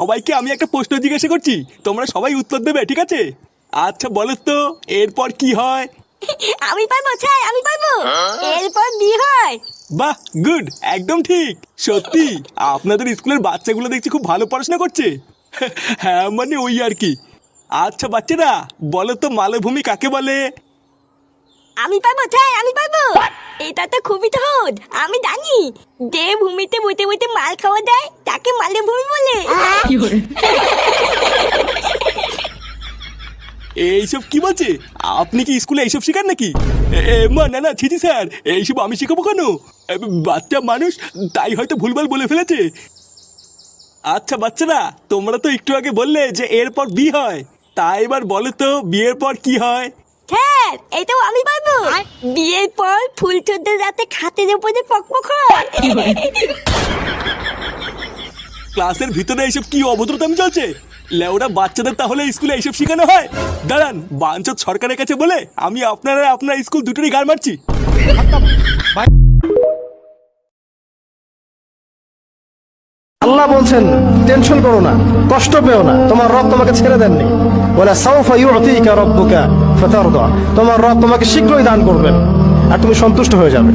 সবাইকে আমি একটা প্রশ্ন জিজ্ঞাসা করছি, তোমরা সবাই উত্তর দেবে, ঠিক আছে? আচ্ছা বলো তো, এরপর কি হয়? আমি পারবো স্যার, আমি পারবো। এরপর বি হয়। বাহ, গুড, একদম ঠিক। সত্যি আপনাদের স্কুলের বাচ্চাগুলো দেখছি খুব ভালো পড়াশোনা করছে। হ্যাঁ মানে ওই আর কি। আচ্ছা বাচ্চারা বলো তো, মালভূমি কাকে বলে? আমি পারবো স্যার, আমি পারবো। এটা তো খুবই সহজ, আমি জানি। যে ভূমিতে বইতে বইতে মাল খাওয়া দেয় তাকে মালভূমি বলে। এইসব কি বলছে? আপনি কি স্কুলে এইসব শেখান নাকি? মা না না, ছিছি স্যার, এইসব আমি শিখাবো কেন? বাচ্চা মানুষ, তাই হয়তো ভুলভাল বলে ফেলেছে। আচ্ছা বাচ্চারা, তোমরা তো একটু আগে বললে যে এরপর বি হয়, তাই এবার বলো তো বিয়ের পর কি হয়? স্যার এটাও আমি পারবো। বিয়ের পর ফুল চোদ্দের রাতে খাটের উপরে পকপক হয়। ক্লাসের ভিতরে এইসব কি অভদ্রতামি চলছে? লেওরা বাচ্চাদের তাহলে স্কুলে এইসব শেখানো হয়? দাঁড়ান, বাঞ্চত সরকারের কাছে বলে আমি আপনার স্কুল দুটোরই গাল মারছি। আল্লাহ বলছেন টেনশন করো না, কষ্ট পেও না, তোমার রব তোমাকে ছেড়ে দেননি। বলে সাউফা ইউতিকা রাব্বুকা ফাতারদা, তোমার রব তোমাকে শীঘ্রই দান করবেন আর তুমি সন্তুষ্ট হয়ে যাবে।